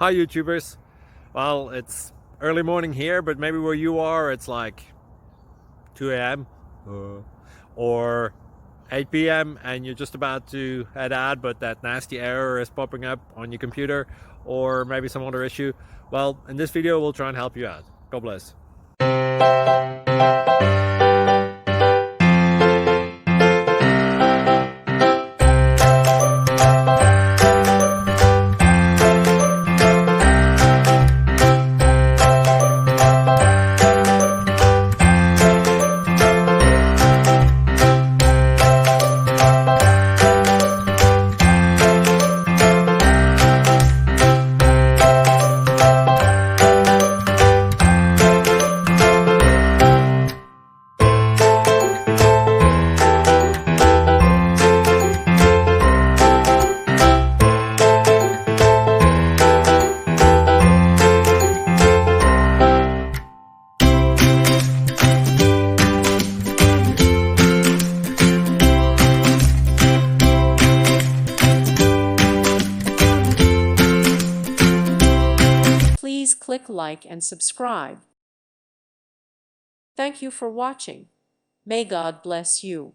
Hi YouTubers. Well, it's early morning here, but maybe where you are it's like 2 a.m. or 8 p.m. and you're just about to head out, but that nasty error is popping up on your computer, or maybe some other issue. Well, in this video we'll try and help you out. God bless. Please click like and subscribe. Thank you for watching. May God bless you.